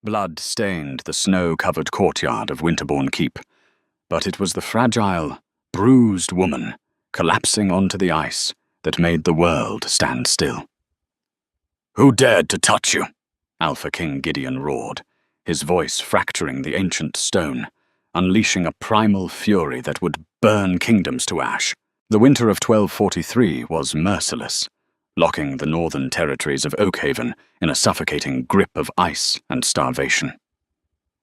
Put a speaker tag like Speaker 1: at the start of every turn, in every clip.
Speaker 1: Blood stained the snow-covered courtyard of Winterbourne Keep, but it was the fragile, bruised woman collapsing onto the ice that made the world stand still. "Who dared to touch you?" Alpha King Gideon roared, his voice fracturing the ancient stone, unleashing a primal fury that would burn kingdoms to ash. The winter of 1243 was merciless, locking the northern territories of Oakhaven in a suffocating grip of ice and starvation.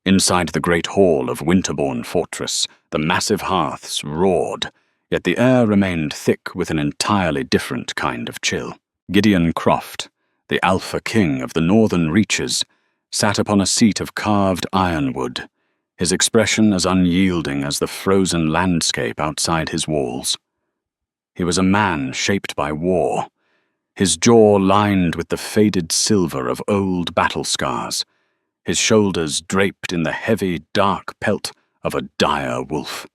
Speaker 1: Inside the great hall of Winterbourne Fortress, the massive hearths roared, yet the air remained thick with an entirely different kind of chill. Gideon Croft, the Alpha King of the Northern Reaches, sat upon a seat of carved ironwood, his expression as unyielding as the frozen landscape outside his walls. He was a man shaped by war, his jaw lined with the faded silver of old battle scars, his shoulders draped in the heavy, dark pelt of a dire wolf.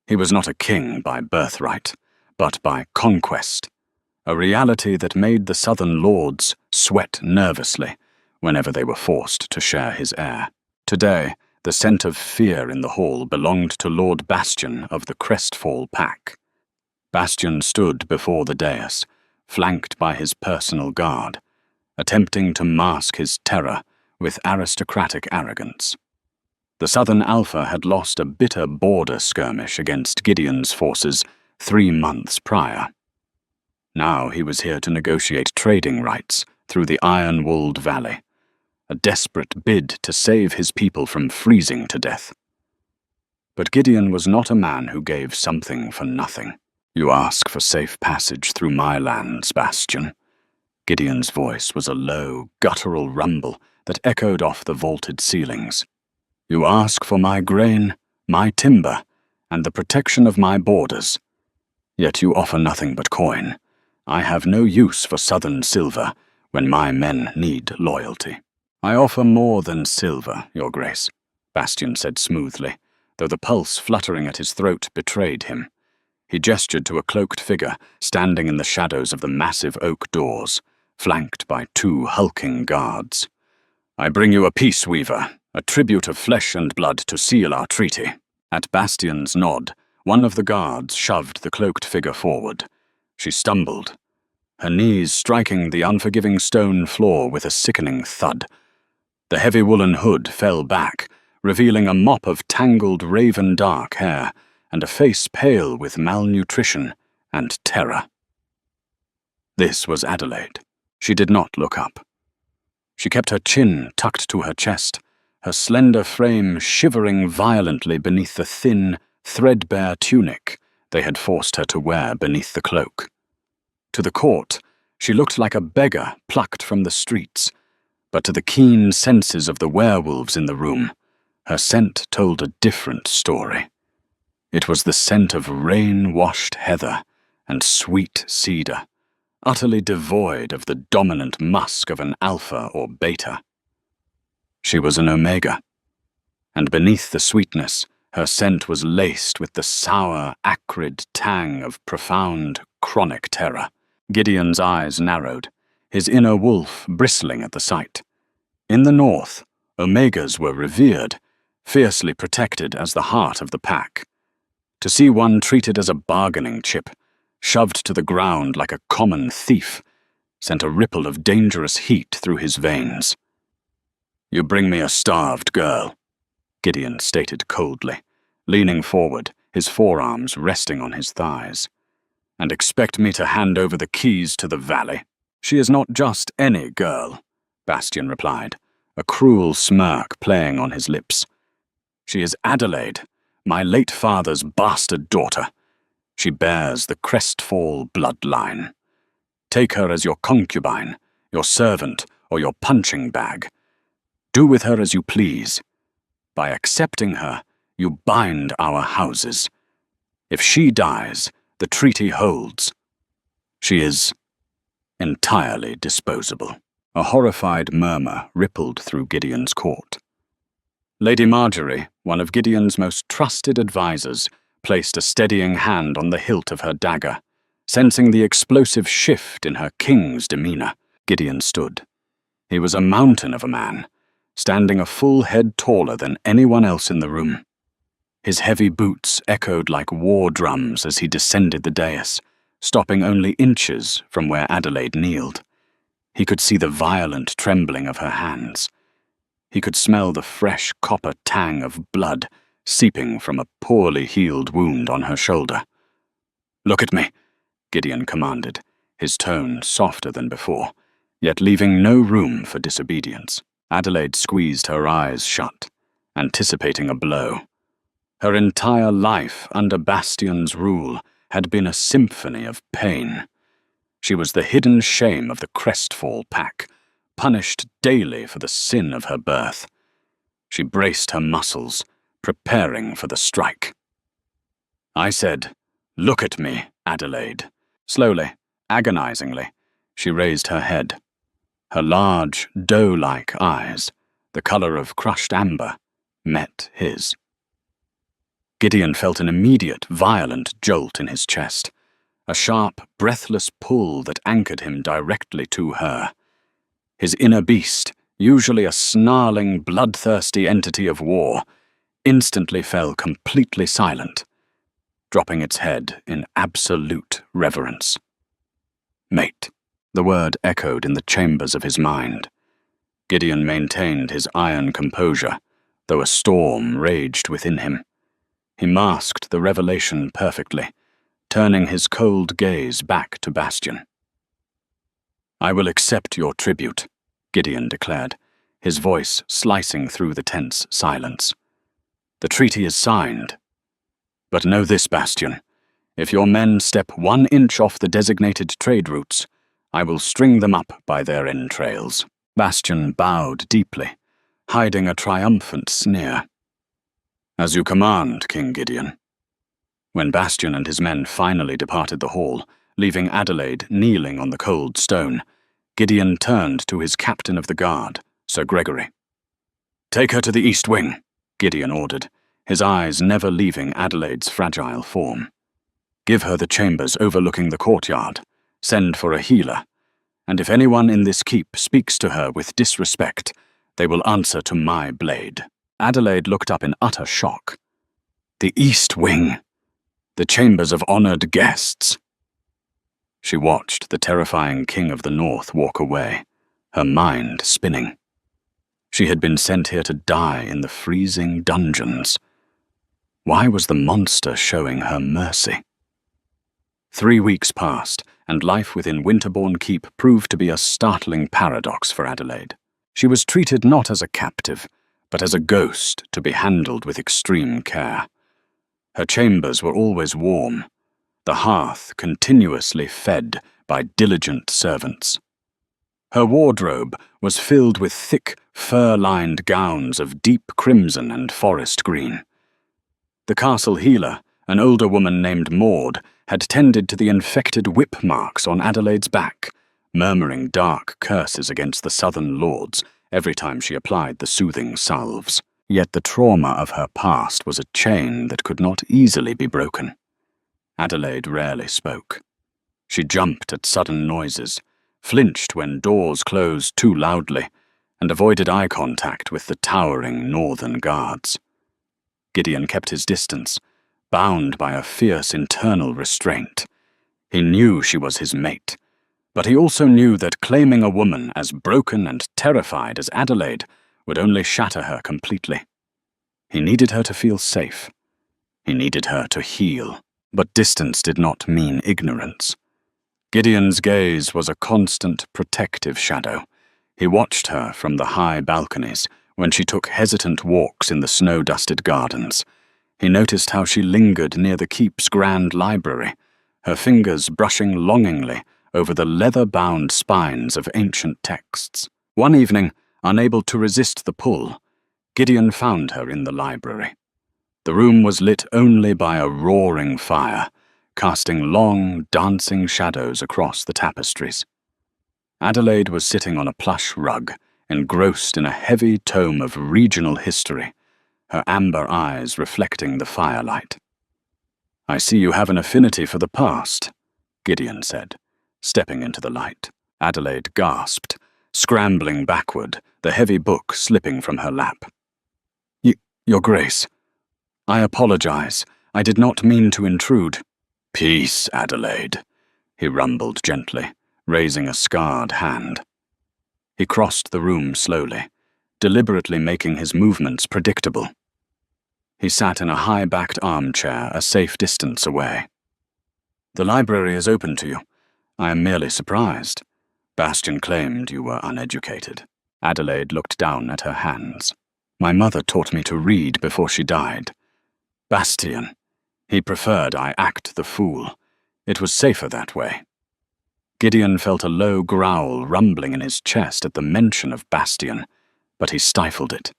Speaker 1: He was not a king by birthright, but by conquest, a reality that made the southern lords sweat nervously whenever they were forced to share his air. Today, the scent of fear in the hall belonged to Lord Bastion of the Crestfall Pack. Bastion stood before the dais, flanked by his personal guard, attempting to mask his terror with aristocratic arrogance. The Southern Alpha had lost a bitter border skirmish against Gideon's forces 3 months prior. Now he was here to negotiate trading rights through the iron-walled valley, a desperate bid to save his people from freezing to death. But Gideon was not a man who gave something for nothing. "You ask for safe passage through my lands, Bastion." Gideon's voice was a low, guttural rumble that echoed off the vaulted ceilings. "You ask for my grain, my timber, and the protection of my borders. Yet you offer nothing but coin. I have no use for southern silver when my men need loyalty." "I offer more than silver, Your Grace," Bastion said smoothly, though the pulse fluttering at his throat betrayed him. He gestured to a cloaked figure standing in the shadows of the massive oak doors, flanked by 2 hulking guards. "I bring you a peace weaver, a tribute of flesh and blood to seal our treaty." At Bastion's nod, one of the guards shoved the cloaked figure forward. She stumbled, her knees striking the unforgiving stone floor with a sickening thud. The heavy woolen hood fell back, revealing a mop of tangled raven-dark hair and a face pale with malnutrition and terror. This was Adelaide. She did not look up. She kept her chin tucked to her chest, her slender frame shivering violently beneath the thin, threadbare tunic they had forced her to wear beneath the cloak. To the court, she looked like a beggar plucked from the streets, but to the keen senses of the werewolves in the room, her scent told a different story. It was the scent of rain-washed heather and sweet cedar, utterly devoid of the dominant musk of an alpha or beta. She was an omega, and beneath the sweetness, her scent was laced with the sour, acrid tang of profound, chronic terror. Gideon's eyes narrowed, his inner wolf bristling at the sight. In the north, omegas were revered, fiercely protected as the heart of the pack. To see one treated as a bargaining chip, shoved to the ground like a common thief, sent a ripple of dangerous heat through his veins. "You bring me a starved girl," Gideon stated coldly, leaning forward, his forearms resting on his thighs, "and expect me to hand over the keys to the valley." "She is not just any girl," Bastion replied, a cruel smirk playing on his lips. "She is Adelaide, my late father's bastard daughter. She bears the Crestfall bloodline. Take her as your concubine, your servant, or your punching bag. Do with her as you please. By accepting her, you bind our houses. If she dies, the treaty holds. She is entirely disposable." A horrified murmur rippled through Gideon's court. Lady Marjorie, one of Gideon's most trusted advisers, placed a steadying hand on the hilt of her dagger. Sensing the explosive shift in her king's demeanor, Gideon stood. He was a mountain of a man, standing a full head taller than anyone else in the room. His heavy boots echoed like war drums as he descended the dais, stopping only inches from where Adelaide kneeled. He could see the violent trembling of her hands. He could smell the fresh copper tang of blood seeping from a poorly healed wound on her shoulder. "Look at me," Gideon commanded, his tone softer than before, yet leaving no room for disobedience. Adelaide squeezed her eyes shut, anticipating a blow. Her entire life under Bastion's rule had been a symphony of pain. She was the hidden shame of the Crestfall pack, punished daily for the sin of her birth. She braced her muscles, preparing for the strike. I said, "Look at me, Adelaide." Slowly, agonizingly, she raised her head. Her large, doe-like eyes, the color of crushed amber, met his. Gideon felt an immediate, violent jolt in his chest, a sharp, breathless pull that anchored him directly to her. His inner beast, usually a snarling, bloodthirsty entity of war, instantly fell completely silent, dropping its head in absolute reverence. Mate, the word echoed in the chambers of his mind. Gideon maintained his iron composure, though a storm raged within him. He masked the revelation perfectly, turning his cold gaze back to Bastion. "I will accept your tribute," Gideon declared, his voice slicing through the tense silence. "The treaty is signed. But know this, Bastion. If your men step 1 inch off the designated trade routes, I will string them up by their entrails." Bastion bowed deeply, hiding a triumphant sneer. "As you command, King Gideon." When Bastion and his men finally departed the hall, leaving Adelaide kneeling on the cold stone, Gideon turned to his captain of the guard, Sir Gregory. "Take her to the east wing," Gideon ordered, his eyes never leaving Adelaide's fragile form. "Give her the chambers overlooking the courtyard, send for a healer, and if anyone in this keep speaks to her with disrespect, they will answer to my blade." Adelaide looked up in utter shock. The east wing! The chambers of honored guests! She watched the terrifying King of the North walk away, her mind spinning. She had been sent here to die in the freezing dungeons. Why was the monster showing her mercy? 3 weeks passed, and life within Winterbourne Keep proved to be a startling paradox for Adelaide. She was treated not as a captive, but as a ghost to be handled with extreme care. Her chambers were always warm, the hearth continuously fed by diligent servants. Her wardrobe was filled with thick, fur-lined gowns of deep crimson and forest green. The castle healer, an older woman named Maud, had tended to the infected whip marks on Adelaide's back, murmuring dark curses against the southern lords every time she applied the soothing salves. Yet the trauma of her past was a chain that could not easily be broken. Adelaide rarely spoke. She jumped at sudden noises, flinched when doors closed too loudly, and avoided eye contact with the towering northern guards. Gideon kept his distance, bound by a fierce internal restraint. He knew she was his mate, but he also knew that claiming a woman as broken and terrified as Adelaide would only shatter her completely. He needed her to feel safe. He needed her to heal. But distance did not mean ignorance. Gideon's gaze was a constant protective shadow. He watched her from the high balconies when she took hesitant walks in the snow-dusted gardens. He noticed how she lingered near the keep's grand library, her fingers brushing longingly over the leather-bound spines of ancient texts. One evening, unable to resist the pull, Gideon found her in the library. The room was lit only by a roaring fire, casting long, dancing shadows across the tapestries. Adelaide was sitting on a plush rug, engrossed in a heavy tome of regional history, her amber eyes reflecting the firelight. "I see you have an affinity for the past," Gideon said, stepping into the light. Adelaide gasped, scrambling backward, the heavy book slipping from her lap. Your Grace, I apologize. I did not mean to intrude. Peace, Adelaide, he rumbled gently, raising a scarred hand. He crossed the room slowly, deliberately making his movements predictable. He sat in a high-backed armchair a safe distance away. The library is open to you. I am merely surprised. Bastian claimed you were uneducated. Adelaide looked down at her hands. My mother taught me to read before she died. Bastian. He preferred I act the fool. It was safer that way. Gideon felt a low growl rumbling in his chest at the mention of Bastian, but he stifled it.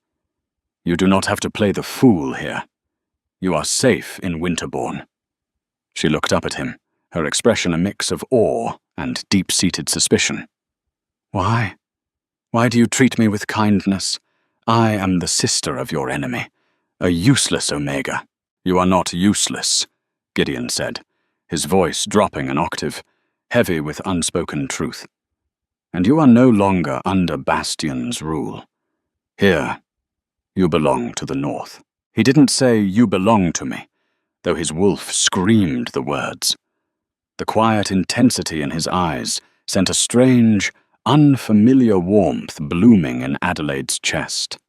Speaker 1: You do not have to play the fool here. You are safe in Winterbourne. She looked up at him, her expression a mix of awe and deep-seated suspicion. Why? Why do you treat me with kindness? I am the sister of your enemy, a useless Omega. You are not useless, Gideon said, his voice dropping an octave, heavy with unspoken truth. And you are no longer under Bastian's rule. Here, you belong to the North. He didn't say, you belong to me, though his wolf screamed the words. The quiet intensity in his eyes sent a strange, unfamiliar warmth blooming in Adelaide's chest.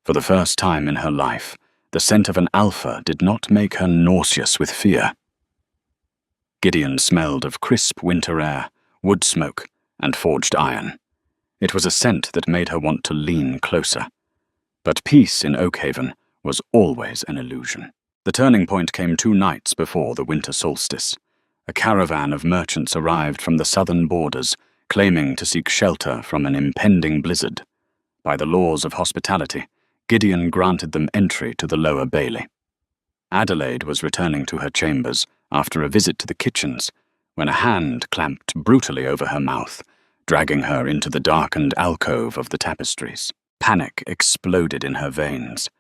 Speaker 1: For the first time in her life, the scent of an alpha did not make her nauseous with fear. Gideon smelled of crisp winter air, wood smoke, and forged iron. It was a scent that made her want to lean closer. But peace in Oakhaven was always an illusion. The turning point came 2 nights before the winter solstice. A caravan of merchants arrived from the southern borders, claiming to seek shelter from an impending blizzard. By the laws of hospitality, Gideon granted them entry to the lower bailey. Adelaide was returning to her chambers after a visit to the kitchens when a hand clamped brutally over her mouth, dragging her into the darkened alcove of the tapestries. Panic exploded in her veins.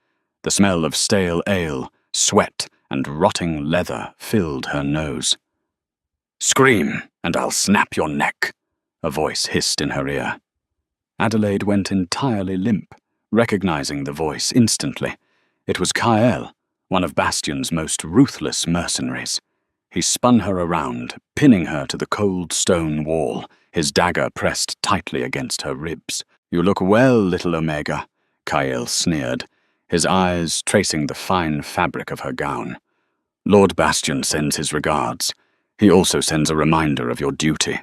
Speaker 1: The smell of stale ale, sweat, and rotting leather filled her nose. "Scream, and I'll snap your neck," a voice hissed in her ear. Adelaide went entirely limp, recognizing the voice instantly. It was Kael, one of Bastian's most ruthless mercenaries. He spun her around, pinning her to the cold stone wall, his dagger pressed tightly against her ribs. "You look well, little Omega," Kael sneered, his eyes tracing the fine fabric of her gown. "Lord Bastian sends his regards. He also sends a reminder of your duty."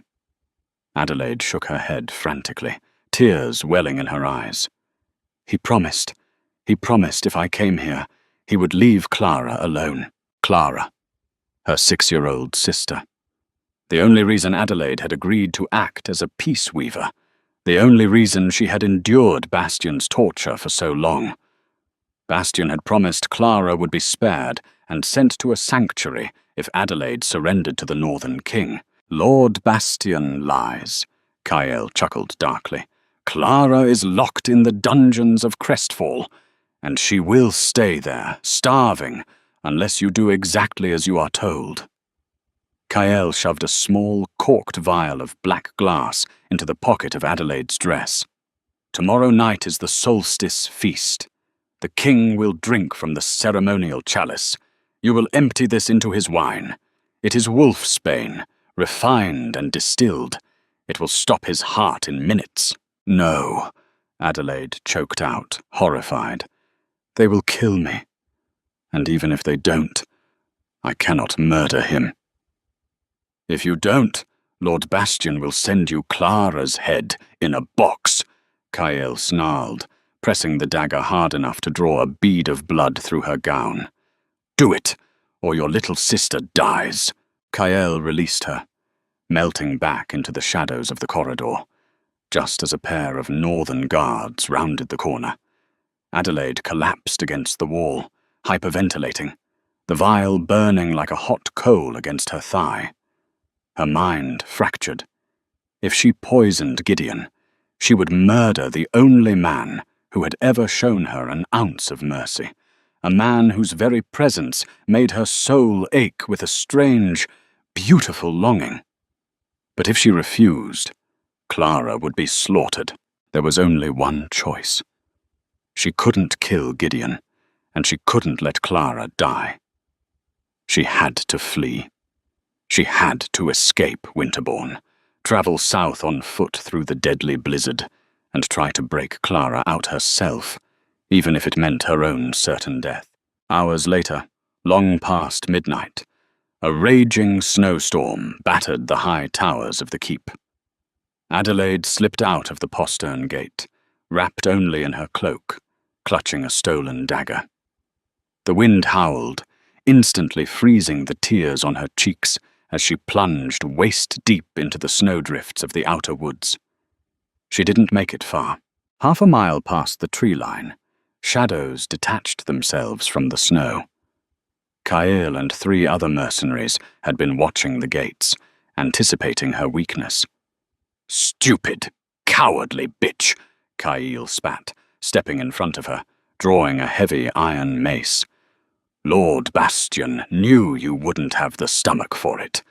Speaker 1: Adelaide shook her head frantically, tears welling in her eyes. He promised if I came here, he would leave Clara alone. Clara, her 6-year-old sister. The only reason Adelaide had agreed to act as a peace weaver, the only reason she had endured Bastian's torture for so long. Bastian had promised Clara would be spared and sent to a sanctuary if Adelaide surrendered to the Northern King. "Lord Bastian lies," Kael chuckled darkly. "Clara is locked in the dungeons of Crestfall, and she will stay there, starving, unless you do exactly as you are told." Kael shoved a small, corked vial of black glass into the pocket of Adelaide's dress. "Tomorrow night is the solstice feast. The king will drink from the ceremonial chalice. You will empty this into his wine. It is wolfsbane, refined and distilled. It will stop his heart in minutes." "No," Adelaide choked out, horrified. "They will kill me. And even if they don't, I cannot murder him." "If you don't, Lord Bastian will send you Clara's head in a box," Kael snarled, pressing the dagger hard enough to draw a bead of blood through her gown. "Do it, or your little sister dies." Kael released her, melting back into the shadows of the corridor, just as a pair of northern guards rounded the corner. Adelaide collapsed against the wall, hyperventilating, the vial burning like a hot coal against her thigh. Her mind fractured. If she poisoned Gideon, she would murder the only man who had ever shown her an ounce of mercy, a man whose very presence made her soul ache with a strange, beautiful longing. But if she refused, Clara would be slaughtered. There was only one choice. She couldn't kill Gideon, and she couldn't let Clara die. She had to flee. She had to escape Winterbourne, travel south on foot through the deadly blizzard, and try to break Clara out herself, even if it meant her own certain death. Hours later, long past midnight, a raging snowstorm battered the high towers of the keep. Adelaide slipped out of the postern gate, wrapped only in her cloak, clutching a stolen dagger. The wind howled, instantly freezing the tears on her cheeks as she plunged waist-deep into the snowdrifts of the outer woods. She didn't make it far. Half a mile past the tree line, shadows detached themselves from the snow. Cael and 3 other mercenaries had been watching the gates, anticipating her weakness. "Stupid, cowardly bitch," Cael spat, stepping in front of her, drawing a heavy iron mace. "Lord Bastian knew you wouldn't have the stomach for it.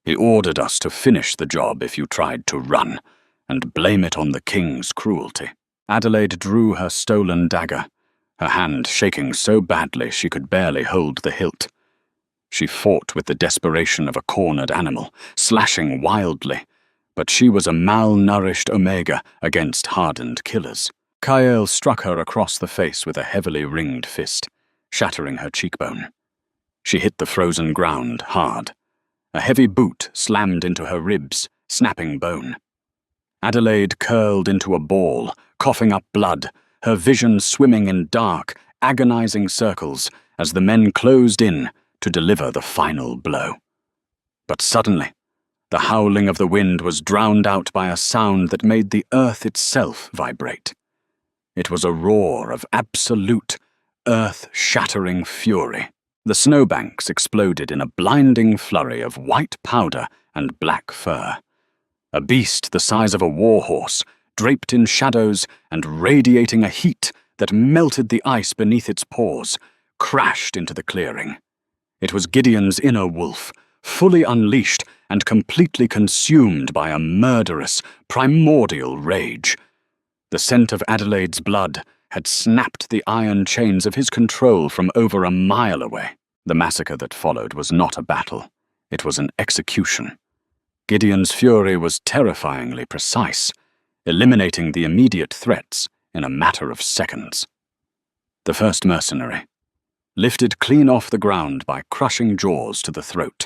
Speaker 1: He ordered us to finish the job if you tried to run, and blame it on the king's cruelty." Adelaide drew her stolen dagger, her hand shaking so badly she could barely hold the hilt. She fought with the desperation of a cornered animal, slashing wildly, but she was a malnourished omega against hardened killers. Cael struck her across the face with a heavily ringed fist, shattering her cheekbone. She hit the frozen ground hard. A heavy boot slammed into her ribs, snapping bone. Adelaide curled into a ball, coughing up blood, her vision swimming in dark, agonizing circles as the men closed in to deliver the final blow. But suddenly, the howling of the wind was drowned out by a sound that made the earth itself vibrate. It was a roar of absolute, earth-shattering fury. The snowbanks exploded in a blinding flurry of white powder and black fur. A beast the size of a warhorse, draped in shadows and radiating a heat that melted the ice beneath its paws, crashed into the clearing. It was Gideon's inner wolf, fully unleashed and completely consumed by a murderous, primordial rage. The scent of Adelaide's blood had snapped the iron chains of his control from over a mile away. The massacre that followed was not a battle. It was an execution. Gideon's fury was terrifyingly precise, eliminating the immediate threats in a matter of seconds. The first mercenary, lifted clean off the ground by crushing jaws to the throat,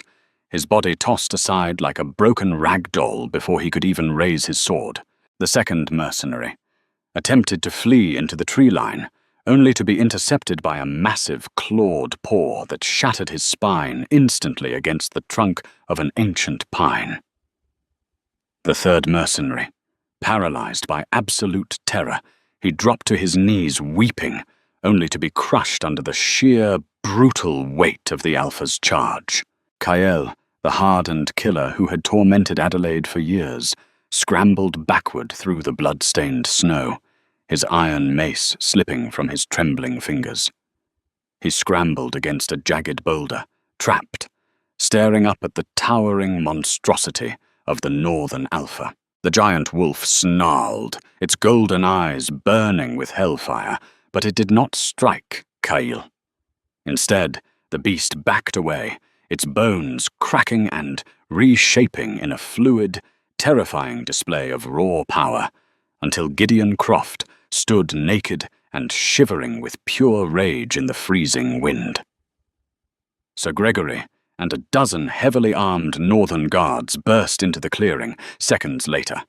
Speaker 1: his body tossed aside like a broken rag doll before he could even raise his sword. The second mercenary attempted to flee into the tree line, only to be intercepted by a massive clawed paw that shattered his spine instantly against the trunk of an ancient pine. The third mercenary, paralyzed by absolute terror, he dropped to his knees weeping, only to be crushed under the sheer, brutal weight of the Alpha's charge. Cael, the hardened killer who had tormented Adelaide for years, scrambled backward through the blood-stained snow, his iron mace slipping from his trembling fingers. He scrambled against a jagged boulder, trapped, staring up at the towering monstrosity of the Northern Alpha. The giant wolf snarled, its golden eyes burning with hellfire, but it did not strike Cael. Instead, the beast backed away, its bones cracking and reshaping in a fluid, terrifying display of raw power, until Gideon Croft stood naked and shivering with pure rage in the freezing wind. Sir Gregory and a dozen heavily armed northern guards burst into the clearing seconds later,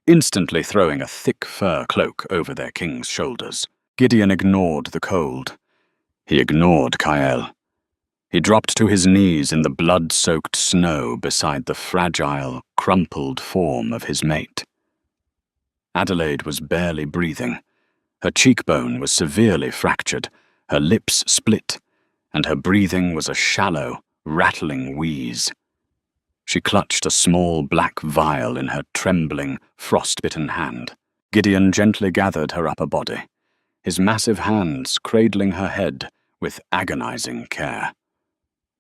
Speaker 1: instantly throwing a thick fur cloak over their king's shoulders. Gideon ignored the cold. He ignored Cael. He dropped to his knees in the blood-soaked snow beside the fragile, crumpled form of his mate. Adelaide was barely breathing. Her cheekbone was severely fractured, her lips split, and her breathing was a shallow, rattling wheeze. She clutched a small black vial in her trembling, frost-bitten hand. Gideon gently gathered her upper body, his massive hands cradling her head with agonizing care.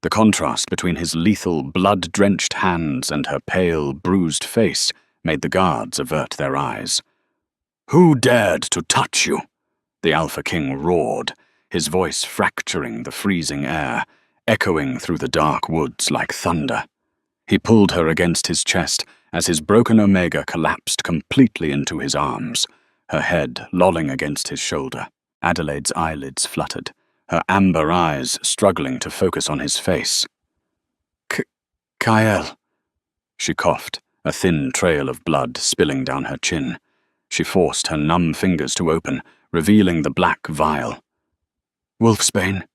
Speaker 1: The contrast between his lethal, blood-drenched hands and her pale, bruised face made the guards avert their eyes. "Who dared to touch you?" the Alpha King roared, his voice fracturing the freezing air, echoing through the dark woods like thunder. He pulled her against his chest as his broken Omega collapsed completely into his arms, her head lolling against his shoulder. Adelaide's eyelids fluttered, her amber eyes struggling to focus on his face. "Kyle," she coughed, a thin trail of blood spilling down her chin. She forced her numb fingers to open, revealing the black vial. "Wolfsbane.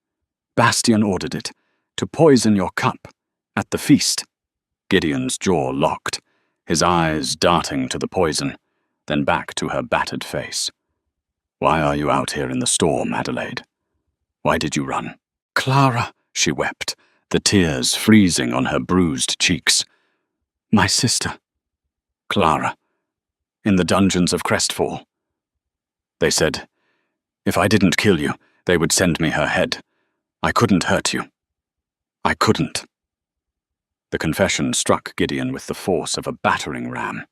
Speaker 1: Bastion ordered it, to poison your cup, at the feast." Gideon's jaw locked, his eyes darting to the poison, then back to her battered face. "Why are you out here in the storm, Adelaide? Why did you run?" "Clara," she wept, the tears freezing on her bruised cheeks. "My sister." "Clara. In the dungeons of Crestfall. They said, if I didn't kill you, they would send me her head. I couldn't hurt you. I couldn't." The confession struck Gideon with the force of a battering ram.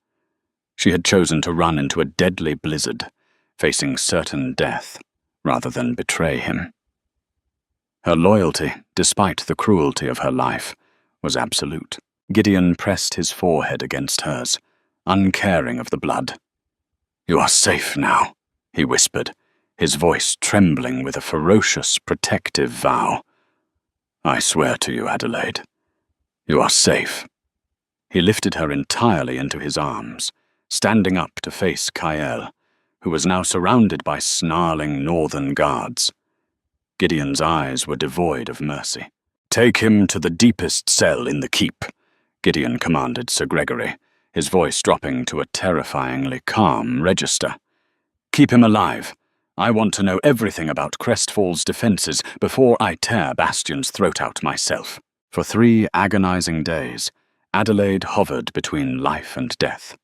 Speaker 1: She had chosen to run into a deadly blizzard, facing certain death, rather than betray him. Her loyalty, despite the cruelty of her life, was absolute. Gideon pressed his forehead against hers, uncaring of the blood. "You are safe now," he whispered, his voice trembling with a ferocious, protective vow. "I swear to you, Adelaide, you are safe." He lifted her entirely into his arms, standing up to face Kyle, who was now surrounded by snarling northern guards. Gideon's eyes were devoid of mercy. "Take him to the deepest cell in the keep," Gideon commanded Sir Gregory, his voice dropping to a terrifyingly calm register. "Keep him alive. I want to know everything about Crestfall's defenses before I tear Bastion's throat out myself." For 3 agonizing days, Adelaide hovered between life and death.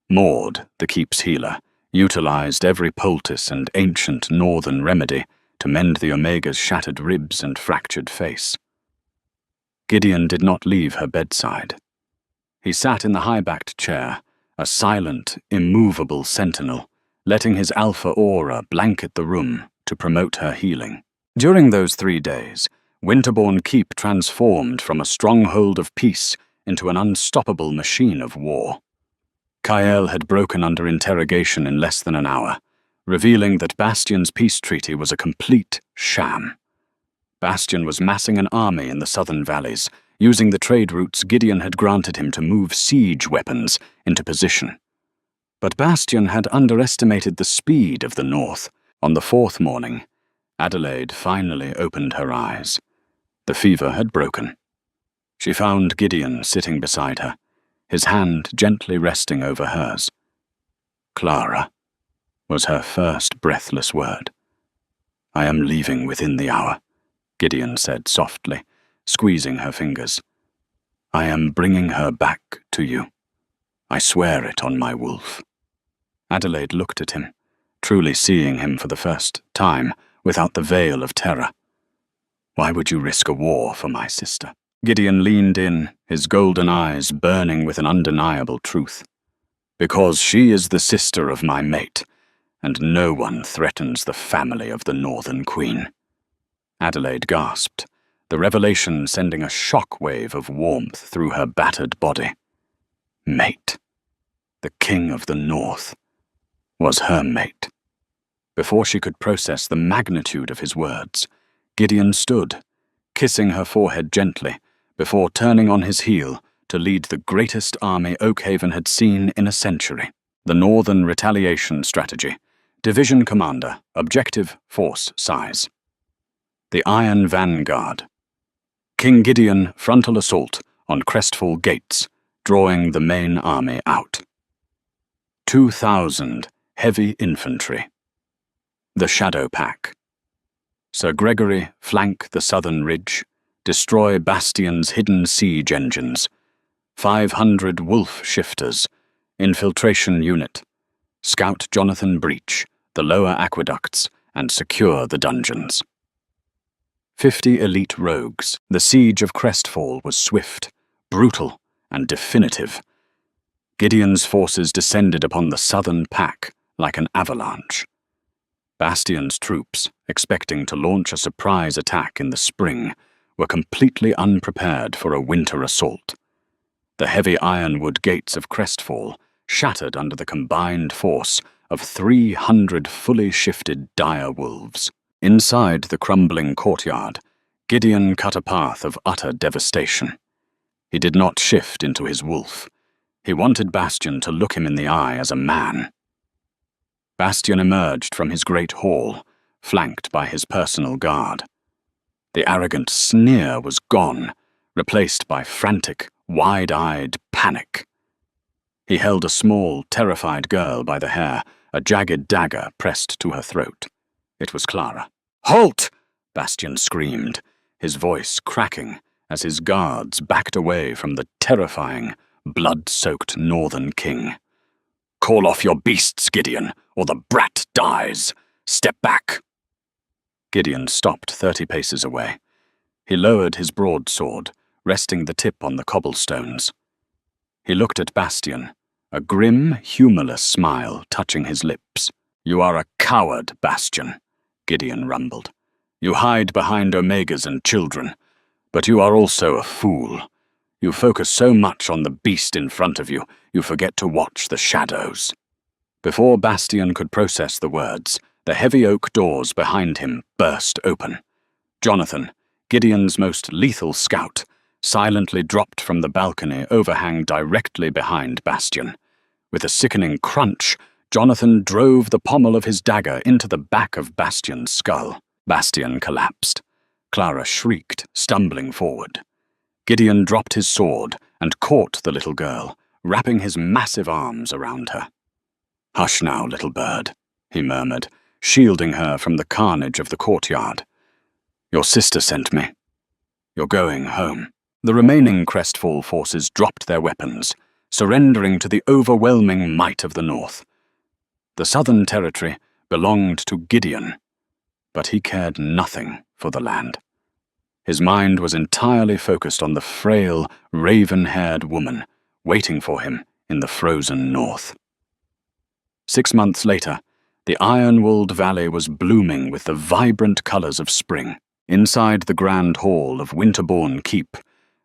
Speaker 1: Maud, the keep's healer, utilized every poultice and ancient northern remedy to mend the Omega's shattered ribs and fractured face. Gideon did not leave her bedside. He sat in the high-backed chair, a silent, immovable sentinel, letting his alpha aura blanket the room to promote her healing. During those 3 days, Winterbourne Keep transformed from a stronghold of peace into an unstoppable machine of war. Kyle had broken under interrogation in less than an hour, revealing that Bastion's peace treaty was a complete sham. Bastion was massing an army in the southern valleys, using the trade routes Gideon had granted him to move siege weapons into position. But Bastion had underestimated the speed of the north. On the 4th morning, Adelaide finally opened her eyes. The fever had broken. She found Gideon sitting beside her, his hand gently resting over hers. "Clara," was her first breathless word. "I am leaving within the hour," Gideon said softly, squeezing her fingers. "I am bringing her back to you. I swear it on my wolf." Adelaide looked at him, truly seeing him for the first time, without the veil of terror. "Why would you risk a war for my sister?" Gideon leaned in, his golden eyes burning with an undeniable truth. "Because she is the sister of my mate, and no one threatens the family of the Northern Queen." Adelaide gasped, the revelation sending a shock-wave of warmth through her battered body. Mate. The King of the North was her mate. Before she could process the magnitude of his words, Gideon stood, kissing her forehead gently, before turning on his heel to lead the greatest army Oakhaven had seen in a century. The Northern Retaliation Strategy. Division Commander. Objective Force Size. The Iron Vanguard. King Gideon frontal assault on Crestfall Gates, drawing the main army out. 2,000 heavy infantry. The Shadow Pack. Sir Gregory flank the southern ridge, destroy Bastion's hidden siege engines. 500 wolf shifters, infiltration unit. Scout Jonathan breach the lower aqueducts and secure the dungeons. 50 elite rogues. The siege of Crestfall was swift, brutal, and definitive. Gideon's forces descended upon the southern pack, like an avalanche. Bastion's troops, expecting to launch a surprise attack in the spring, were completely unprepared for a winter assault. The heavy ironwood gates of Crestfall shattered under the combined force of 300 fully shifted dire wolves. Inside the crumbling courtyard, Gideon cut a path of utter devastation. He did not shift into his wolf. He wanted Bastion to look him in the eye as a man. Bastion emerged from his great hall, flanked by his personal guard. The arrogant sneer was gone, replaced by frantic, wide-eyed panic. He held a small, terrified girl by the hair, a jagged dagger pressed to her throat. It was Clara. "Halt!" Bastion screamed, his voice cracking as his guards backed away from the terrifying, blood-soaked Northern King. "Call off your beasts, Gideon, or the brat dies. Step back." Gideon stopped 30 paces away. He lowered his broadsword, resting the tip on the cobblestones. He looked at Bastion, a grim, humorless smile touching his lips. "You are a coward, Bastion," Gideon rumbled. "You hide behind Omegas and children, but you are also a fool. You focus so much on the beast in front of you, you forget to watch the shadows." Before Bastion could process the words, the heavy oak doors behind him burst open. Jonathan, Gideon's most lethal scout, silently dropped from the balcony overhang directly behind Bastion. With a sickening crunch, Jonathan drove the pommel of his dagger into the back of Bastion's skull. Bastion collapsed. Clara shrieked, stumbling forward. Gideon dropped his sword and caught the little girl, wrapping his massive arms around her. "Hush now, little bird," he murmured, shielding her from the carnage of the courtyard. "Your sister sent me. You're going home." The remaining Crestfall forces dropped their weapons, surrendering to the overwhelming might of the North. The Southern Territory belonged to Gideon, but he cared nothing for the land. His mind was entirely focused on the frail, raven-haired woman waiting for him in the frozen North. 6 months later, the Ironwold Valley was blooming with the vibrant colors of spring. Inside the grand hall of Winterbourne Keep,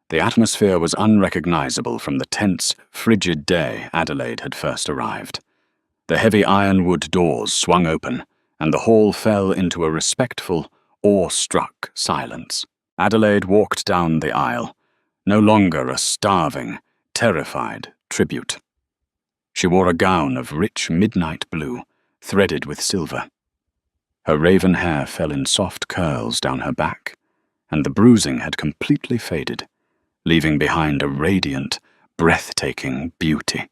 Speaker 1: the atmosphere was unrecognizable from the tense, frigid day Adelaide had first arrived. The heavy ironwood doors swung open, and the hall fell into a respectful, awe-struck silence. Adelaide walked down the aisle, no longer a starving, terrified tribute. She wore a gown of rich midnight blue, threaded with silver. Her raven hair fell in soft curls down her back, and the bruising had completely faded, leaving behind a radiant, breathtaking beauty.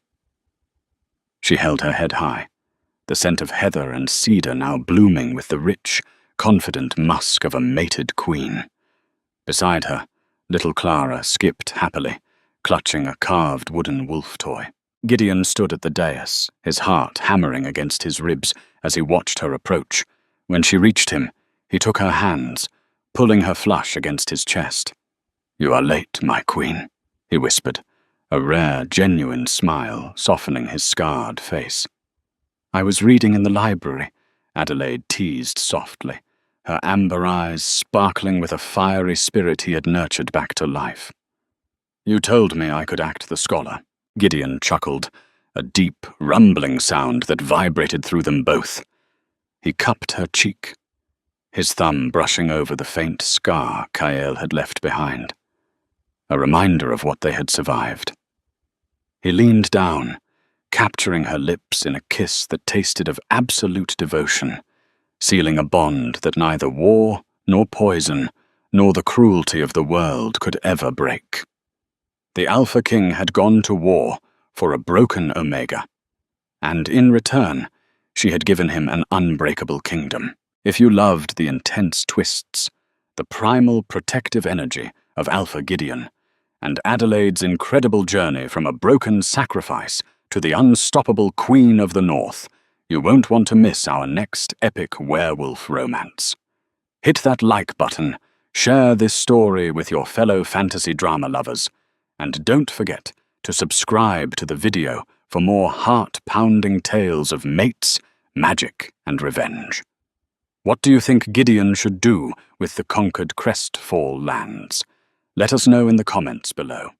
Speaker 1: She held her head high, the scent of heather and cedar now blooming with the rich, confident musk of a mated queen. Beside her, little Clara skipped happily, clutching a carved wooden wolf toy. Gideon stood at the dais, his heart hammering against his ribs as he watched her approach. When she reached him, he took her hands, pulling her flush against his chest. "You are late, my queen," he whispered, a rare, genuine smile softening his scarred face. "I was reading in the library," Adelaide teased softly, her amber eyes sparkling with a fiery spirit he had nurtured back to life. "You told me I could act the scholar," Gideon chuckled, a deep, rumbling sound that vibrated through them both. He cupped her cheek, his thumb brushing over the faint scar Kael had left behind, a reminder of what they had survived. He leaned down, capturing her lips in a kiss that tasted of absolute devotion, sealing a bond that neither war, nor poison, nor the cruelty of the world could ever break. The Alpha King had gone to war for a broken Omega, and in return, she had given him an unbreakable kingdom. If you loved the intense twists, the primal protective energy of Alpha Gideon, and Adelaide's incredible journey from a broken sacrifice to the unstoppable Queen of the North, you won't want to miss our next epic werewolf romance. Hit that like button, share this story with your fellow fantasy drama lovers, and don't forget to subscribe to the video for more heart-pounding tales of mates, magic and revenge. What do you think Gideon should do with the conquered Crestfall lands? Let us know in the comments below.